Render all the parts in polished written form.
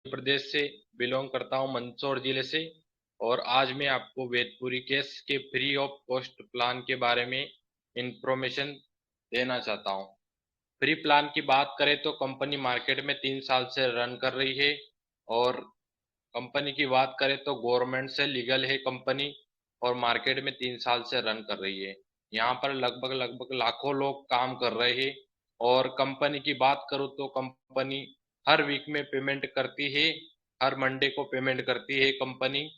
प्रदेश से बिलोंग करता हूँ, मंदसौर जिले से। और आज मैं आपको वेदपुरी केस के फ्री ऑफ कॉस्ट प्लान के बारे में इंफॉर्मेशन देना चाहता हूँ। फ्री प्लान की बात करें तो कंपनी मार्केट में 3 साल से रन कर रही है। और कंपनी की बात करें तो गवर्नमेंट से लीगल है कंपनी, और मार्केट में 3 साल से रन कर रही है। यहाँ पर लगभग लगभग लाखों लोग काम कर रहे हैं। और कंपनी की बात करूँ तो कंपनी हर वीक में पेमेंट करती है, हर मंडे को पेमेंट करती है कंपनी।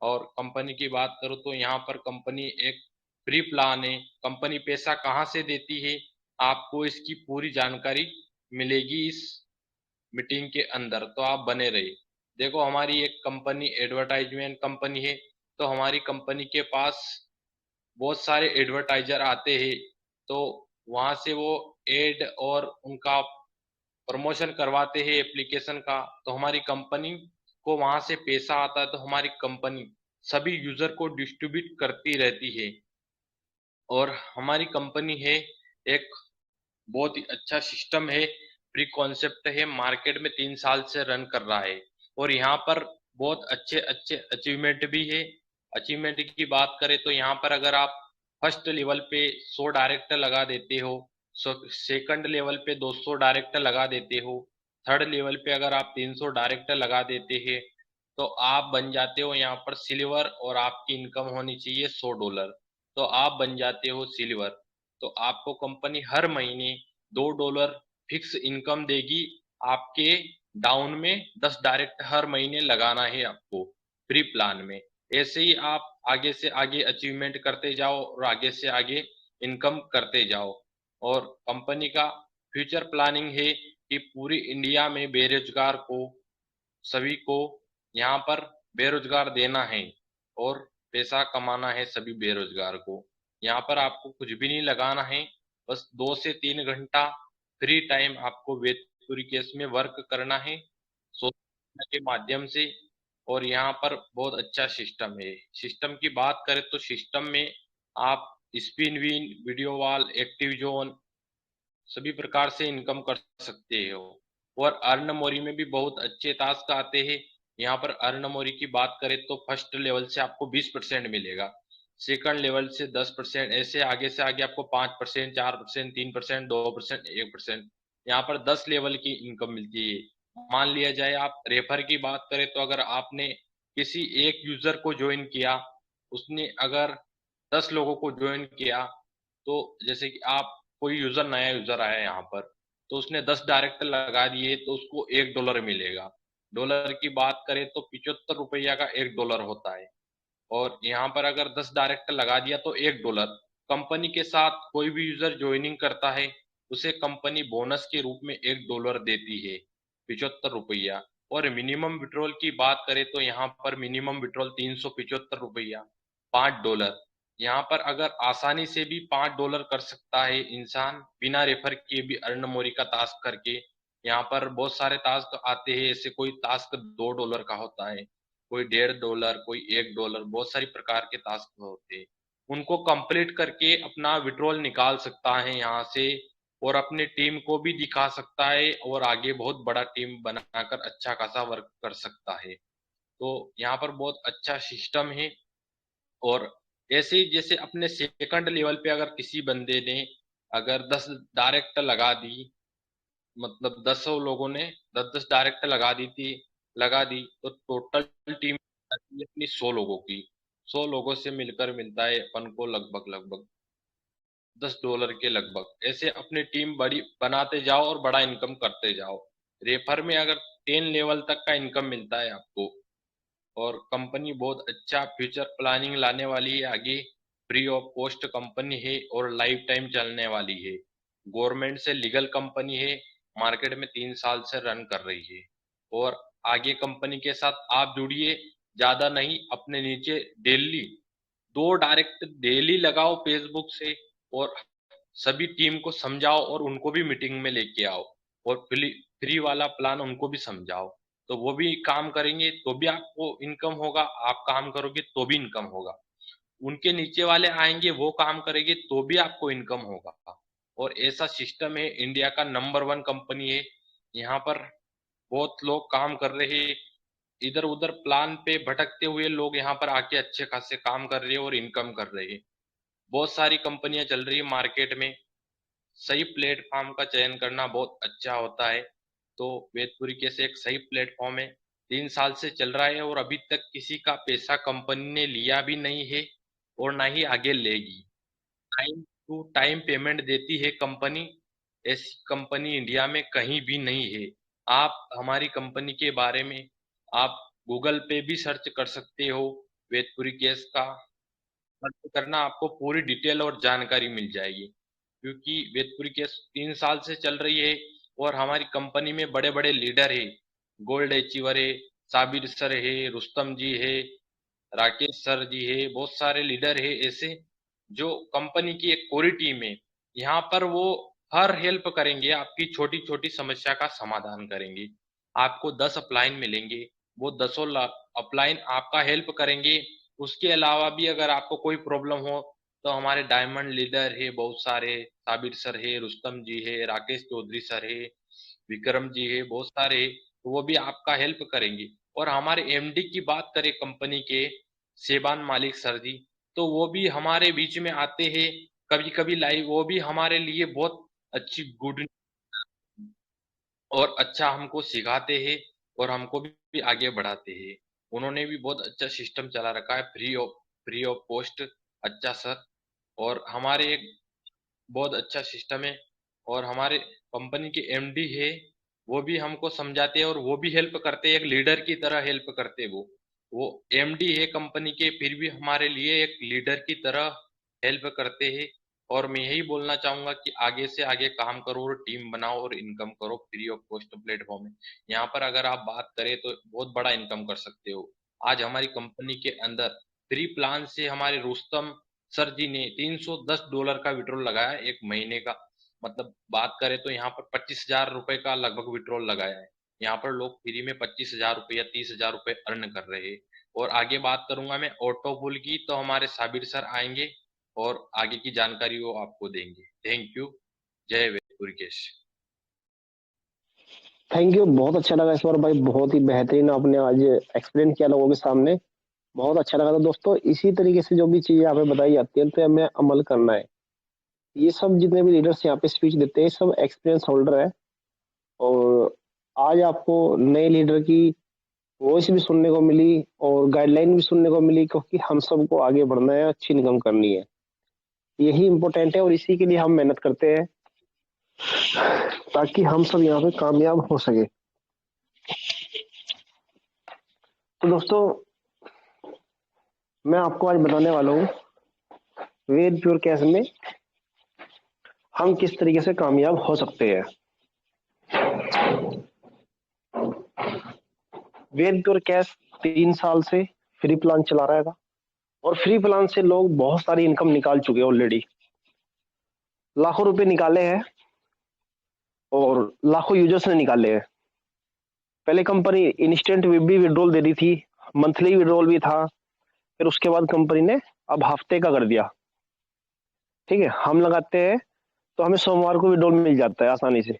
और कंपनी की बात करूँ तो यहाँ पर कंपनी एक फ्री प्लान है। कंपनी पैसा कहाँ से देती है, आपको इसकी पूरी जानकारी मिलेगी इस मीटिंग के अंदर, तो आप बने रहिए। देखो, हमारी एक कंपनी एडवर्टाइजमेंट कंपनी है, तो हमारी कंपनी के पास बहुत सारे एडवर्टाइजर आते हैं। तो वहां से वो एड और उनका प्रमोशन करवाते हैं एप्लीकेशन का, तो हमारी कंपनी को वहां से पैसा आता है। तो हमारी कंपनी सभी यूजर को डिस्ट्रीब्यूट करती रहती है। और हमारी कंपनी है एक बहुत ही अच्छा सिस्टम है, फ्री कॉन्सेप्ट है, मार्केट में 3 साल से रन कर रहा है। और यहाँ पर बहुत अच्छे अच्छे अचीवमेंट भी है। अचीवमेंट की बात करें तो यहाँ पर अगर आप फर्स्ट लेवल पे 100 डायरेक्ट लगा देते हो, सेकंड लेवल पे 200 डायरेक्ट लगा देते हो, थर्ड लेवल पे अगर आप 300 डायरेक्ट लगा देते हैं, तो आप बन जाते हो यहाँ पर सिल्वर। और आपकी इनकम होनी चाहिए $100, तो आप बन जाते हो सिल्वर। तो आपको कंपनी हर महीने $2 फिक्स इनकम देगी। आपके डाउन में 10 डायरेक्ट हर महीने लगाना है आपको फ्री प्लान में। ऐसे ही आप आगे से आगे अचीवमेंट करते जाओ और आगे से आगे इनकम करते जाओ। और कंपनी का फ्यूचर प्लानिंग है कि पूरी इंडिया में बेरोजगार को, सभी को यहाँ पर बेरोजगार देना है और पैसा कमाना है सभी बेरोजगार को। यहाँ पर आपको कुछ भी नहीं लगाना है, बस 2 से 3 घंटा फ्री टाइम आपको वेदपुरी केस में वर्क करना है सोशल मीडिया के माध्यम से। और यहाँ पर बहुत अच्छा सिस्टम है। सिस्टम की बात करें तो सिस्टम में आप spin win, video wall, active zone सभी प्रकार से इनकम कर सकते हो। और अर्न मोरी में भी बहुत अच्छे टास्क आते हैं। यहाँ पर अर्न मोरी की बात करें तो फर्स्ट लेवल से आपको 20% मिलेगा, सेकंड लेवल से 10%, ऐसे आगे से आगे आपको 5%, 4%, 3%, 2%, 1%, यहाँ पर 10 लेवल की इनकम मिलती है। मान लिया जाए, आप रेफर की बात करें तो अगर आपने किसी एक यूजर को ज्वाइन किया, उसने अगर 10 लोगों को ज्वाइन किया, तो जैसे कि आप, कोई यूजर, नया यूजर आया यहाँ पर, तो उसने 10 डायरेक्ट लगा दिए तो उसको $1 मिलेगा। डॉलर की बात करें तो 75 रुपया का $1 होता है। और यहाँ पर अगर 10 डायरेक्ट लगा दिया तो $1। कंपनी के साथ कोई भी यूजर ज्वाइनिंग करता है, उसे कंपनी बोनस के रूप में $1 देती है, 75 रुपया। और मिनिमम विड्रॉल की बात करें तो यहाँ पर मिनिमम विड्रॉल $375, $5। यहाँ पर अगर आसानी से भी $5 कर सकता है इंसान बिना रेफर किए भी, अर्न मोरी का टास्क करके। यहाँ पर बहुत सारे टास्क आते हैं, ऐसे कोई टास्क $2 का होता है, कोई $1.5, कोई $1, बहुत सारी प्रकार के टास्क होते हैं। उनको कंप्लीट करके अपना विड्रॉल निकाल सकता है यहाँ से, और अपनी टीम को भी दिखा सकता है, और आगे बहुत बड़ा टीम बनाकर अच्छा खासा वर्क कर सकता है। तो यहाँ पर बहुत अच्छा सिस्टम है। और ऐसे ही जैसे अपने सेकंड लेवल पे अगर किसी बंदे ने अगर 10 डायरेक्ट लगा दी, मतलब 10 लोगों ने 10-10 डायरेक्ट लगा दी, तो टोटल टीम अपनी 100 लोगों की, 100 लोगों से मिलकर मिलता है अपन को लगभग लगभग $10 के लगभग। ऐसे अपनी टीम बड़ी बनाते जाओ और बड़ा इनकम करते जाओ। रेफर में अगर 10 लेवल तक का इनकम मिलता है आपको। और कंपनी बहुत अच्छा फ्यूचर प्लानिंग लाने वाली है आगे। फ्री ऑफ कॉस्ट कंपनी है और लाइफ टाइम चलने वाली है। गवर्नमेंट से लीगल कंपनी है, मार्केट में 3 साल से रन कर रही है। और आगे कंपनी के साथ आप जुड़िए, ज्यादा नहीं, अपने नीचे डेली 2 डायरेक्ट डेली लगाओ फेसबुक से, और सभी टीम को समझाओ और उनको भी मीटिंग में लेके आओ, और फ्री फ्री वाला प्लान उनको भी समझाओ। तो वो भी काम करेंगे तो भी आपको इनकम होगा, आप काम करोगे तो भी इनकम होगा। उनके नीचे वाले आएंगे, वो काम करेंगे तो भी आपको इनकम होगा। और ऐसा सिस्टम है, इंडिया का नंबर 1 कंपनी है यहाँ पर। बहुत लोग काम कर रहे, इधर उधर प्लान पे भटकते हुए लोग यहाँ पर आके अच्छे खासे काम कर रहे हैं और इनकम कर रहे हैं। बहुत सारी कंपनियां चल रही है मार्केट में। सही प्लेटफॉर्म का चयन करना बहुत अच्छा होता है। तो वेदपुरी कैसे एक सही प्लेटफॉर्म है, 3 साल से चल रहा है और अभी तक किसी का पैसा कंपनी ने लिया भी नहीं है और ना ही आगे लेगी। टाइम टू टाइम पेमेंट देती है कंपनी। ऐसी कंपनी इंडिया में कहीं भी नहीं है। आप हमारी कंपनी के बारे में आप गूगल पे भी सर्च कर सकते हो। वेदपुरी गैस का सर्च करना, आपको पूरी डिटेल और जानकारी मिल जाएगी। क्योंकि वेदपुरी गैस 3 साल से चल रही है और हमारी कंपनी में बड़े बड़े लीडर है, गोल्ड अचीवर है, साबिर सर है, रुस्तम जी है, राकेश सर जी है, बहुत सारे लीडर है ऐसे जो कंपनी की एक पूरी टीम है। यहाँ पर वो हर हेल्प करेंगे, आपकी छोटी छोटी समस्या का समाधान करेंगे। आपको 10 अपलाइन मिलेंगे, वो 10 अपलाइन आपका हेल्प करेंगे। उसके अलावा भी अगर आपको कोई प्रॉब्लम हो तो हमारे डायमंड लीडर है बहुत सारे, साबिर सर है, रुस्तम जी है, राकेश चौधरी सर है, विक्रम जी है, बहुत सारे, तो वो भी आपका हेल्प करेंगे। और हमारे एमडी की बात करें कंपनी के, शेबान मालिक सर जी, तो वो भी हमारे बीच में आते हैं कभी कभी लाइव। वो भी हमारे लिए बहुत अच्छी गुड और अच्छा हमको सिखाते हैं और हमको भी आगे बढ़ाते हैं। उन्होंने भी बहुत अच्छा सिस्टम चला रखा है, फ्री ऑफ कॉस्ट। अच्छा सर। और हमारे एक बहुत अच्छा सिस्टम है। और हमारे कंपनी के एमडी है, वो भी हमको समझाते हैं और वो भी हेल्प करते हैं, एक लीडर की तरह हेल्प करते हैं। वो एमडी है कंपनी के, फिर भी हमारे लिए एक लीडर की तरह हेल्प करते हैं। और मैं यही बोलना चाहूंगा कि आगे से आगे काम करो और टीम बनाओ और इनकम करो फ्री ऑफ कॉस्ट प्लेटफॉर्म है। यहाँ पर अगर आप बात करें तो बहुत बड़ा इनकम कर सकते हो। आज हमारी कंपनी के अंदर फ्री प्लान से हमारे रुस्तम सर जी ने $310 का विड्रॉल लगाया एक महीने का। मतलब बात करें तो यहाँ पर 25,000 रुपए का लगभग विड्रॉल लगाया है। यहाँ पर लोग फ्री में 25,000 रुपये या 30,000 रुपये अर्न कर रहे हैं। और आगे बात करूंगा मैं ऑटो पुल की, तो हमारे साबिर सर आएंगे और आगे की जानकारी वो आपको देंगे। Thank you. जय वेदपुरकेश। थैंक यू, बहुत अच्छा लगा ईश्वर भाई, बहुत ही बेहतरीन आपने आज एक्सप्लेन किया लोगों के सामने। बहुत अच्छा लगा। तो दोस्तों इसी तरीके से जो भी चीजें यहाँ पे बताई जाती हैं तो हमें अमल करना है। ये सब जितने भी लीडर्स यहाँ पे स्पीच देते हैं सब एक्सपीरियंस होल्डर है। और आज आपको नए लीडर की वॉइस भी सुनने को मिली और गाइडलाइन भी सुनने को मिली, क्योंकि हम सबको आगे बढ़ना है, अच्छी इनकम करनी है। यही इम्पोर्टेंट है और इसी के लिए हम मेहनत करते हैं ताकि हम सब यहाँ पे कामयाब हो सके। तो दोस्तों मैं आपको आज बताने वाला हूँ वेद प्योर कैश में हम किस तरीके से कामयाब हो सकते हैं। वेद प्योर कैश 3 साल से फ्री प्लान चला रहा था और फ्री प्लान से लोग बहुत सारी इनकम निकाल चुके हैं ऑलरेडी। लाखों रुपए निकाले हैं और लाखों यूजर्स ने निकाले हैं। पहले कंपनी इंस्टेंट भी विड्रॉल दे रही थी, मंथली विड्रॉल भी था, फिर उसके बाद कंपनी ने अब हफ्ते का कर दिया। ठीक है, हम लगाते हैं तो हमें सोमवार को विड्रॉल मिल जाता है आसानी से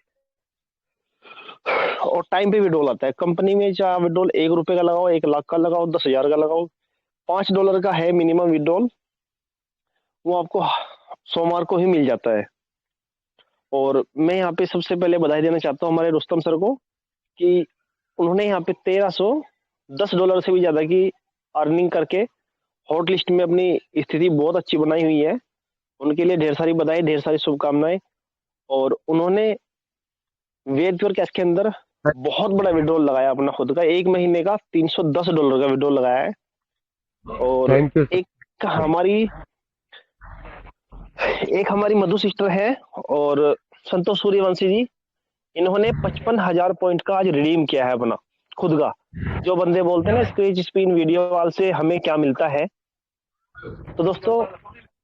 और टाइम पे विड्रॉल आता है। कंपनी में चाहे विड्रॉल 1 रुपए का लगाओ, 1 लाख का लगाओ, 10,000 का लगाओ, $5 का है मिनिमम विड्रॉल, वो आपको सोमवार को ही मिल जाता है। और मैं यहाँ पे सबसे पहले बधाई देना चाहता हूँ हमारे रुस्तम सर को कि उन्होंने यहाँ पे $1,310 से भी ज्यादा की अर्निंग करके हॉट लिस्ट में अपनी स्थिति बहुत अच्छी बनाई हुई है। उनके लिए ढेर सारी बधाई, ढेर सारी शुभकामनाएं। और उन्होंने वेद प्योर कैश के अंदर बहुत बड़ा विड्रॉल लगाया अपना खुद का, 1 महीने का $310 का विड्रॉल लगाया है। और थैंक यू। एक हमारी मधु सिस्टर है और संतोष सूर्यवंशी जी, इन्होंने 55,000 पॉइंट का आज रिडीम किया है अपना खुद का। जो बंदे बोलते हैं ना स्क्रेच स्पिन वीडियो वाल से हमें क्या मिलता है, तो दोस्तों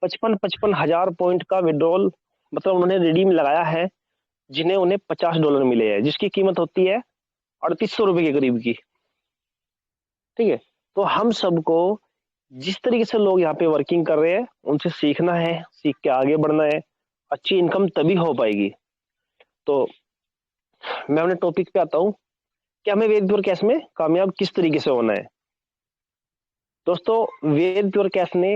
55,000 पॉइंट का विड्रॉल मतलब उन्होंने रिडीम लगाया है, जिन्हें उन्हें $50 मिले हैं, जिसकी कीमत होती है 3,800 के करीब की। ठीक है, तो हम सबको जिस तरीके से लोग यहाँ पे वर्किंग कर रहे हैं उनसे सीखना है, सीख के आगे बढ़ना है, अच्छी इनकम तभी हो पाएगी। तो मैं अपने टॉपिक पे आता हूँ कि हमें वेद प्योर कैश में कामयाब किस तरीके से होना है। दोस्तों, वेद प्योर कैश ने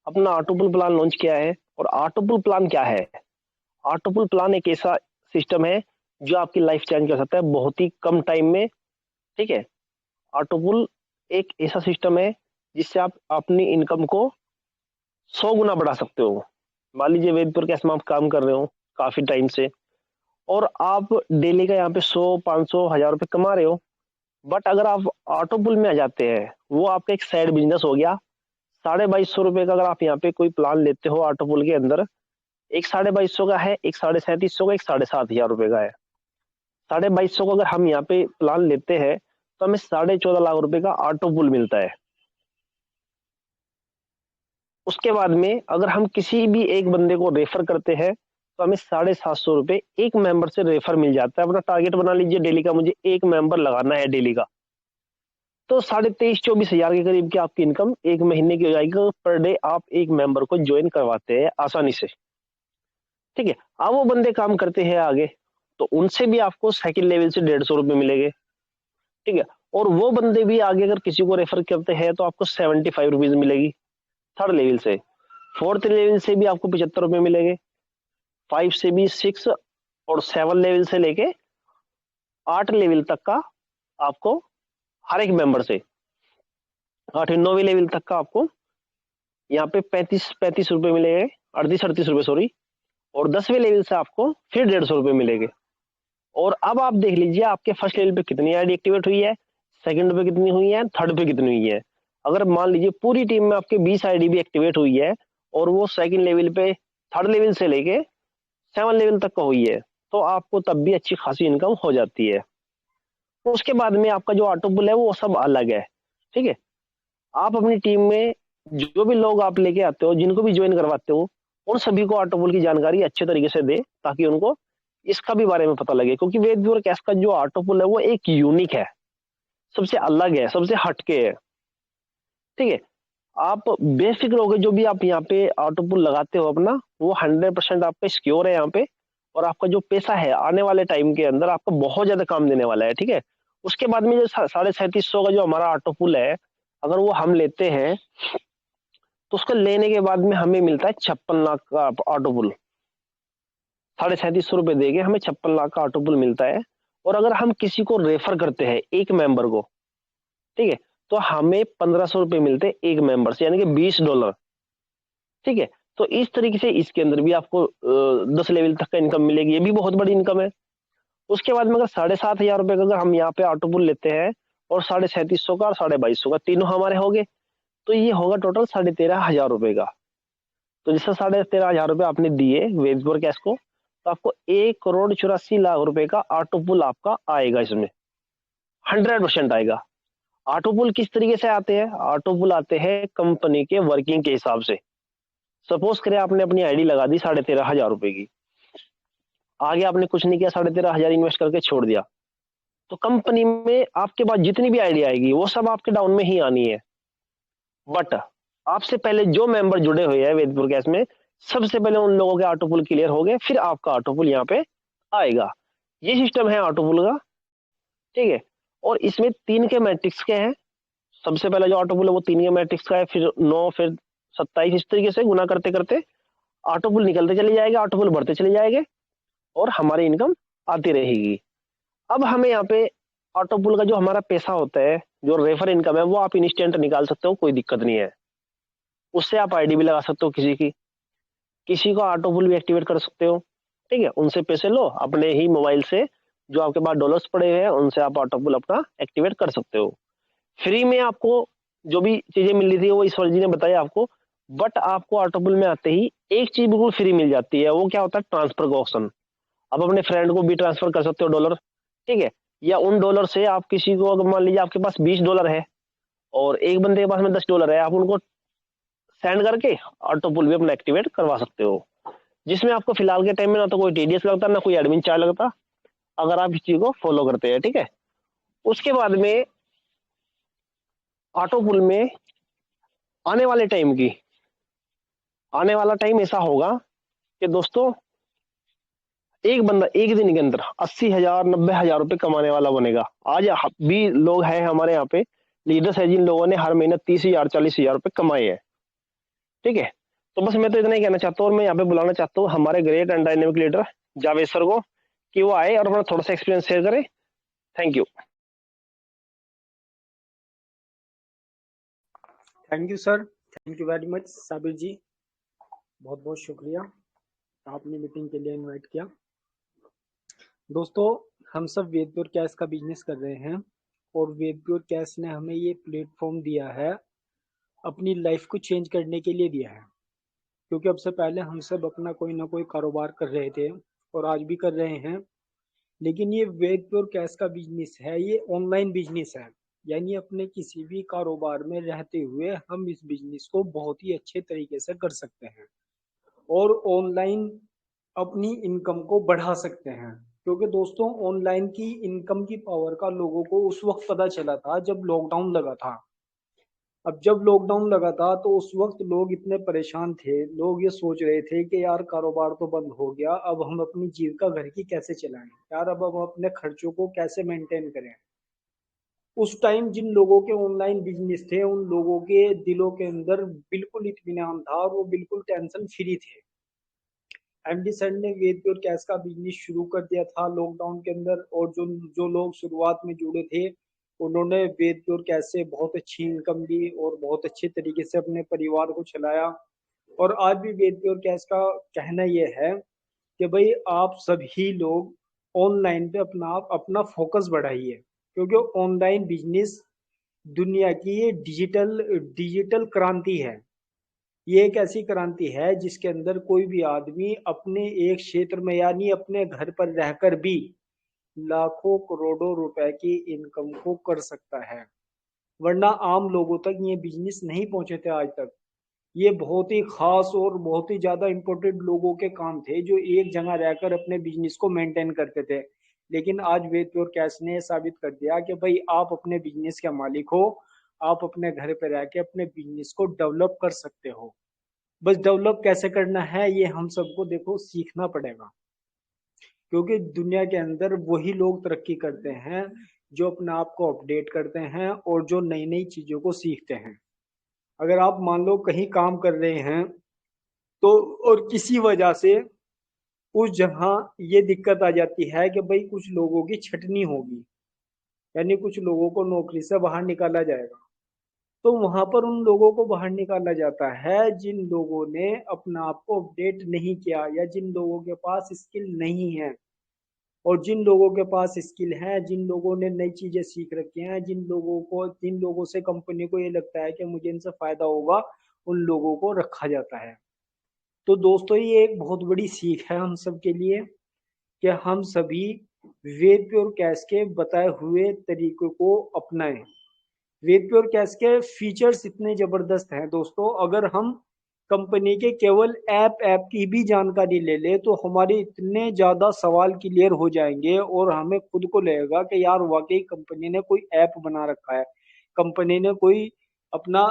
अपना ऑटोपुल प्लान लॉन्च किया है। और ऑटोपुल प्लान क्या है? ऑटोपुल प्लान एक ऐसा सिस्टम है जो आपकी लाइफ चेंज कर सकता है बहुत ही कम टाइम में। ठीक है, ऑटोपुल एक ऐसा सिस्टम है जिससे आप अपनी इनकम को 100 गुना बढ़ा सकते हो। मान लीजिए वेद प्योर कैश में आप काम कर रहे हो काफी टाइम से, और आप डेली का यहाँ पे 100, 500, 1000 रुपये कमा रहे हो। बट अगर आप ऑटोपुल में आ जाते हैं, वो आपका एक साइड बिजनेस हो गया। 2250 रुपये का अगर आप यहाँ पे कोई प्लान लेते हो ऑटोपुल के अंदर, एक 2250 का है, एक 3750 का, एक 7500 रुपये का है। 2250 का अगर हम यहाँ पे प्लान लेते हैं तो हमें 14.5 लाख रुपए का ऑटोपुल मिलता है। उसके बाद में अगर हम किसी भी एक बंदे को रेफर करते हैं तो हमें 750 रुपये एक मेंबर से रेफर मिल जाता है। अपना टारगेट बना लीजिए डेली का, मुझे एक मेंबर लगाना है डेली का, तो 23-24 हजार के करीब की आपकी इनकम एक महीने की हो जाएगी पर डे। आप एक मेंबर को ज्वाइन करवाते हैं आसानी से। ठीक है, अब वो बंदे काम करते हैं आगे, तो उनसे भी आपको सेकंड लेवल से 150 रुपये मिलेंगे। ठीक है, और वो बंदे भी आगे अगर किसी को रेफर करते हैं तो आपको 75 रुपीज मिलेगी थर्ड लेवल से। फोर्थ लेवल से भी आपको 75 रुपये मिलेंगे, 5 से भी 6, और 7 लेवल से लेके 8 लेवल तक का आपको हर एक मेंबर से 8 9वीं लेवल तक का आपको यहाँ पे 35-35 रुपये मिलेंगे, 38-38 रुपये सॉरी। और 10वें लेवल से आपको फिर 150 रुपये मिलेंगे। और अब आप देख लीजिए आपके फर्स्ट लेवल पे कितनी आईडी एक्टिवेट हुई है, सेकंड पे कितनी हुई है, थर्ड पे कितनी हुई है। अगर मान लीजिए पूरी टीम में आपके 20 आईडी भी एक्टिवेट हुई है और वो सेकंड लेवल पे थर्ड लेवल से लेके 7 लेवल तक का हुई है, तो आपको तब भी अच्छी खासी इनकम हो जाती है। तो उसके बाद में आपका जो ऑटोपुल है वो सब अलग है। ठीक है, आप अपनी टीम में जो भी लोग आप लेके आते हो, जिनको भी ज्वाइन करवाते हो, उन सभी को ऑटोपुल की जानकारी अच्छे तरीके से दे ताकि उनको इसका भी बारे में पता लगे। क्योंकि वेद प्योर कैश का जो ऑटोपुल है वो एक यूनिक है, सबसे अलग है, सबसे हटके है। ठीक है, आप बेफिक्र होकर जो भी आप यहाँ पे ऑटोपुल लगाते हो अपना, वो 100% आपका सिक्योर है यहाँ पे। और आपका जो पैसा है आने वाले टाइम के अंदर आपका बहुत ज्यादा काम देने वाला है। ठीक है, उसके बाद में जो 3750 का जो हमारा ऑटोपुल है, अगर वो हम लेते हैं तो उसको लेने के बाद में हमें मिलता है 56 लाख का ऑटोपुल। 3750 रुपये देके हमें 56 लाख का ऑटोपुल मिलता है। और अगर हम किसी को रेफर करते हैं एक मेंबर को, ठीक है, तो हमें 1500 रुपये मिलते हैं एक मेंबर से, यानी कि $20। ठीक है, तो इस तरीके से इसके अंदर भी आपको 10 लेवल तक का इनकम मिलेगी, ये भी बहुत बड़ी इनकम है। उसके बाद में अगर 7500 रुपये का अगर हम यहाँ पे ऑटोपुल लेते हैं और 3750 का और 2250 का तीनों हमारे हो गए, तो ये होगा टोटल 13,500 रुपये का। तो जैसे 13,500 रुपये आपने दिए वेब पर कैश को, तो आपको 1,84,00,000 रुपए का ऑटोपुल आपका आएगा। इसमें 100% आएगा। ऑटोपुल किस तरीके से आते हैं? ऑटोपुल आते हैं कंपनी के वर्किंग के हिसाब से। सपोज करें आपने अपनी आईडी लगा दी 13,500 रुपए की, आगे आपने कुछ नहीं किया, 13,500 इन्वेस्ट करके छोड़ दिया, तो कंपनी में आपके पास जितनी भी आईडी आएगी वो सब आपके डाउन में ही आनी है। बट आपसे पहले जो मेंबर जुड़े हुए हैं वेदपुर गैस में, सबसे पहले उन लोगों के ऑटोपुल क्लियर हो गए, फिर आपका ऑटोपुल यहाँ पे आएगा। ये सिस्टम है ऑटोपुल का। ठीक है, और इसमें 3 के मैट्रिक्स के हैं। सबसे पहला जो ऑटोपुल है वो 3 के मैट्रिक्स का है, फिर 9, फिर 27, इस तरीके से गुना करते करते ऑटोपुल निकलते चले जाएगा, ऑटोपुल बढ़ते चले जाएंगे और हमारी इनकम आती रहेगी। अब हमें यहाँ पे ऑटोपुल का जो हमारा पैसा होता है, जो रेफर इनकम है, वो आप इंस्टेंट निकाल सकते हो, कोई दिक्कत नहीं है। उससे आप आईडी भी लगा सकते हो किसी की, किसी का ऑटोपुल भी एक्टिवेट कर सकते हो। ठीक है, उनसे पैसे लो अपने ही मोबाइल से, जो आपके पास डॉलर्स पड़े हुए हैं उनसे आप ऑटोपुल अपना एक्टिवेट कर सकते हो। फ्री में आपको जो भी चीजें मिल रही थी वो ईश्वर जी ने बताया आपको। बट आपको ऑटोपुल में आते ही एक चीज बिल्कुल फ्री मिल जाती है, वो क्या होता है? ट्रांसफर का ऑप्शन। आप अपने फ्रेंड को भी ट्रांसफर कर सकते हो डॉलर। ठीक है, या उन डॉलर से आप किसी को, अगर मान लीजिए आपके पास $20 है और एक बंदे के पास में $10 है, आप उनको सेंड करके ऑटोपुल भी अपना एक्टिवेट करवा सकते हो, जिसमें आपको फिलहाल के टाइम में ना तो कोई टीडीएस लगता ना कोई एडमिन चार्ज लगता, अगर आप इस चीज को फॉलो करते हैं। ठीक है, उसके बाद में ऑटोपुल में आने वाले टाइम की, आने वाला टाइम ऐसा होगा कि दोस्तों एक बंदा एक दिन के अंदर 80,000 90,000 रुपए कमाने वाला बनेगा। आज भी लोग हैं हमारे यहाँ पे, लीडर्स है जिन लोगों ने हर महीने 30,000 40,000 रुपए कमाए हैं। ठीक है। तो बस मैं तो इतना ही कहना चाहता हूँ, और मैं यहाँ पे बुलाना चाहता हूँ हमारे great and dynamic leader Javed sir को, कि वो आए और अपना थोड़ा सा एक्सपीरियंस शेयर करें। Thank you. Thank you sir, thank you very much Sabir ji, बहुत बहुत शुक्रिया आपने मीटिंग के लिए इनवाइट किया। दोस्तों, हम सब वेद प्योर कैश का बिजनेस कर रहे हैं और वेद प्योर कैश ने हमें ये प्लेटफॉर्म दिया है, अपनी लाइफ को चेंज करने के लिए दिया है। क्योंकि अब से पहले हम सब अपना कोई ना कोई कारोबार कर रहे थे और आज भी कर रहे हैं, लेकिन ये वेद प्योर कैश का बिजनेस है, ये ऑनलाइन बिजनेस है। यानी अपने किसी भी कारोबार में रहते हुए हम इस बिजनेस को बहुत ही अच्छे तरीके से कर सकते हैं और ऑनलाइन अपनी इनकम को बढ़ा सकते हैं। क्योंकि दोस्तों, ऑनलाइन की इनकम की पावर का लोगों को उस वक्त पता चला था जब लॉकडाउन लगा था। अब जब लॉकडाउन लगा था तो उस वक्त लोग इतने परेशान थे, लोग ये सोच रहे थे कि यार कारोबार तो बंद हो गया, अब हम अपनी जीविका घर की कैसे चलाएं, यार अब हम अपने खर्चों को कैसे मेंटेन करें। उस टाइम जिन लोगों के ऑनलाइन बिजनेस थे उन लोगों के दिलों के अंदर बिल्कुल इत्मीनान था और वो बिल्कुल टेंशन फ्री थे। एमडी सर ने वेद प्योर कैश का बिजनेस शुरू कर दिया था लॉकडाउन के अंदर, और जो जो लोग शुरुआत में जुड़े थे उन्होंने वेद प्योर कैश से बहुत अच्छी इनकम ली और बहुत अच्छे तरीके से अपने परिवार को चलाया। और आज भी वेद प्योर कैश का कहना यह है कि भाई आप सभी लोग ऑनलाइन पे अपना अपना फोकस बढ़ाइए, क्योंकि ऑनलाइन बिजनेस दुनिया की ये डिजिटल डिजिटल क्रांति है। ये एक ऐसी क्रांति है जिसके अंदर कोई भी आदमी अपने एक क्षेत्र में यानी अपने घर पर रहकर भी लाखों करोड़ों रुपए की इनकम को कर सकता है, वरना आम लोगों तक ये बिजनेस नहीं पहुंचे थे आज तक। ये बहुत ही खास और बहुत ही ज्यादा इम्पोर्टेंट लोगों के काम थे जो एक जगह रहकर अपने बिजनेस को मेंटेन करते थे। लेकिन आज वेद प्योर कैश ने साबित कर दिया कि भाई आप अपने बिजनेस के मालिक हो, आप अपने घर पे रह के अपने बिजनेस को डेवलप कर सकते हो। बस डेवलप कैसे करना है ये हम सबको देखो सीखना पड़ेगा, क्योंकि दुनिया के अंदर वही लोग तरक्की करते हैं जो अपने आप को अपडेट करते हैं और जो नई नई चीजों को सीखते हैं। अगर आप मान लो कहीं काम कर रहे हैं तो और किसी वजह से उस जगह ये दिक्कत आ जाती है कि भाई कुछ लोगों की छटनी होगी, यानी कुछ लोगों को नौकरी से बाहर निकाला जाएगा, तो वहां पर उन लोगों को बाहर निकाला जाता है जिन लोगों ने अपना आप को अपडेट नहीं किया या जिन लोगों के पास स्किल नहीं है। और जिन लोगों के पास स्किल है, जिन लोगों ने नई चीजें सीख रखी हैं, जिन लोगों से कंपनी को ये लगता है कि मुझे इनसे फायदा होगा, उन लोगों को रखा जाता है। तो दोस्तों, ये एक बहुत बड़ी सीख है हम सब के लिए कि हम सभी वेद प्योर कैश के बताए हुए तरीकों को अपनाएं। वेद प्योर कैश के फीचर्स इतने जबरदस्त हैं दोस्तों, अगर हम कंपनी के केवल ऐप की भी जानकारी ले ले तो हमारे इतने ज्यादा सवाल क्लियर हो जाएंगे और हमें खुद को लगेगा कि यार वाकई कंपनी ने कोई ऐप बना रखा है, कंपनी ने कोई अपना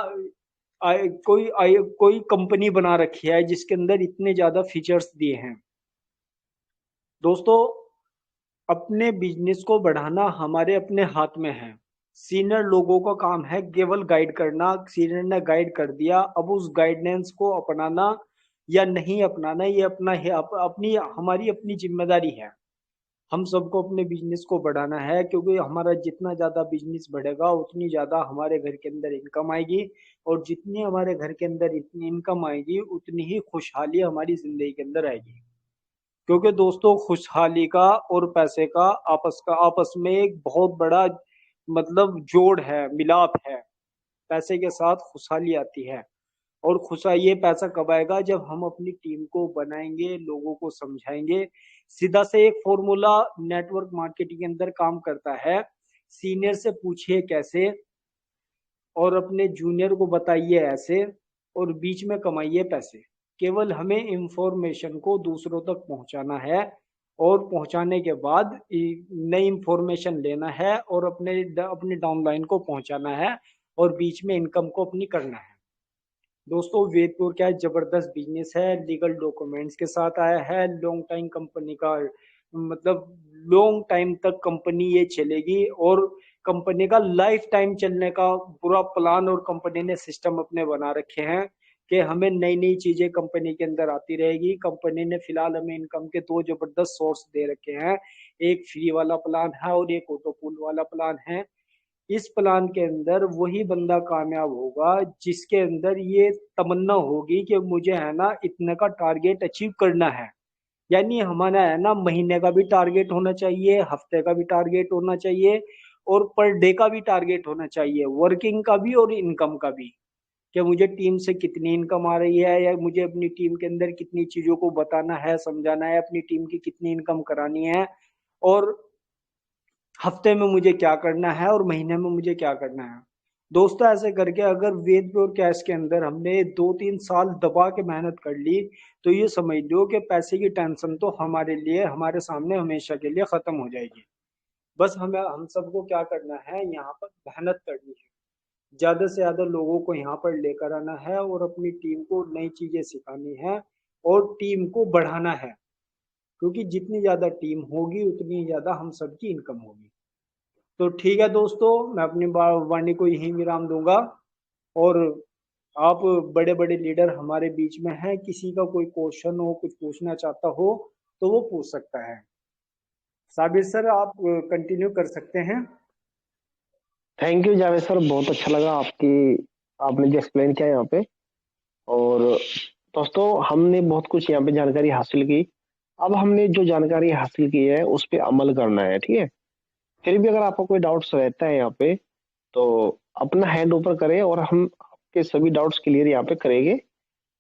कोई कंपनी बना रखी है जिसके अंदर इतने ज्यादा फीचर्स दिए हैं। दोस्तों, अपने बिजनेस को बढ़ाना हमारे अपने हाथ में है। सीनियर लोगों का काम है केवल गाइड करना, सीनियर ने गाइड कर दिया, अब उस गाइडेंस को अपनाना या नहीं अपनाना ये अपना है, अपनी हमारी अपनी जिम्मेदारी है। हम सबको अपने बिजनेस को बढ़ाना है, क्योंकि हमारा जितना ज्यादा बिजनेस बढ़ेगा उतनी ज्यादा हमारे घर के अंदर इनकम आएगी, और जितनी हमारे घर के अंदर इतनी इनकम आएगी उतनी ही खुशहाली हमारी जिंदगी के अंदर आएगी। क्योंकि दोस्तों, खुशहाली का और पैसे का आपस में एक बहुत बड़ा मतलब जोड़ है, मिलाप है। पैसे के साथ खुशहाली आती है, और खुशहाली ये पैसा कब आएगा जब हम अपनी टीम को बनाएंगे, लोगों को समझाएंगे। सीधा से एक फॉर्मूला नेटवर्क मार्केटिंग के अंदर काम करता है, सीनियर से पूछिए कैसे और अपने जूनियर को बताइए ऐसे, और बीच में कमाइए पैसे। केवल हमें इंफॉर्मेशन को दूसरों तक पहुंचाना है और पहुंचाने के बाद नई इंफॉर्मेशन लेना है और अपने डाउनलाइन को पहुंचाना है और बीच में इनकम को अपनी करना है। दोस्तों, वेदपुर क्या जबरदस्त बिजनेस है, लीगल डॉक्यूमेंट्स के साथ आया है, लॉन्ग टाइम कंपनी का मतलब लॉन्ग टाइम तक कंपनी ये चलेगी और कंपनी का लाइफ टाइम चलने का पूरा प्लान और कंपनी ने सिस्टम अपने बना रखे हैं कि हमें नई नई चीजें कंपनी के अंदर आती रहेगी। कंपनी ने फिलहाल हमें इनकम के दो जबरदस्त सोर्स दे रखे हैं, एक फ्री वाला प्लान है और एक ऑटो पूल वाला प्लान है। इस प्लान के अंदर वही बंदा कामयाब होगा जिसके अंदर ये तमन्ना होगी कि मुझे है ना इतने का टारगेट अचीव करना है। यानी हमारा है ना महीने का भी टारगेट होना चाहिए, हफ्ते का भी टारगेट होना चाहिए और पर डे का भी टारगेट होना चाहिए, वर्किंग का भी और इनकम का भी, कि मुझे टीम से कितनी इनकम आ रही है या मुझे अपनी टीम के अंदर कितनी चीजों को बताना है, समझाना है, अपनी टीम की कितनी इनकम करानी है और हफ्ते में मुझे क्या करना है और महीने में मुझे क्या करना है। दोस्तों ऐसे करके अगर वेद प्योर कैश के अंदर हमने 2-3 साल दबा के मेहनत कर ली तो ये समझ लो कि पैसे की टेंशन तो हमारे लिए हमारे सामने हमेशा के लिए खत्म हो जाएगी। बस हमें हम सबको क्या करना है, यहाँ पर मेहनत करनी है, ज्यादा से ज्यादा लोगों को यहाँ पर लेकर आना है और अपनी टीम को नई चीजें सिखानी है और टीम को बढ़ाना है, क्योंकि जितनी ज्यादा टीम होगी उतनी ज्यादा हम सबकी इनकम होगी। तो ठीक है दोस्तों, मैं अपनी वाणी को यही विराम दूंगा और आप बड़े बड़े लीडर हमारे बीच में हैं, किसी का कोई क्वेश्चन हो, कुछ पूछना चाहता हो तो वो पूछ सकता है। साबिर सर आप कंटिन्यू कर सकते हैं। थैंक यू जावेद सर, बहुत अच्छा लगा आपने जो एक्सप्लेन किया यहाँ पे। और दोस्तों हमने बहुत कुछ यहाँ पे जानकारी हासिल की। अब हमने जो जानकारी हासिल की है उस पे अमल करना है, ठीक है। फिर भी अगर आपको कोई डाउट्स रहता है यहाँ पे तो अपना हैंड ऊपर करें और हम आपके सभी डाउट्स क्लियर यहाँ पे करेंगे।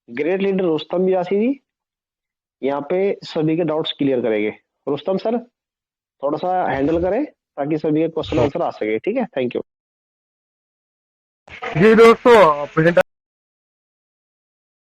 ग्रेट लीडर रुस्तम बियासी जी यहाँ पे सभी के डाउट्स क्लियर करेंगे। रुस्तम सर थोड़ा सा हैंडल करें ताकि सभी के क्वेश्चन आंसर आ सके, ठीक है। थैंक यू जी दोस्तों, प्रेजेंट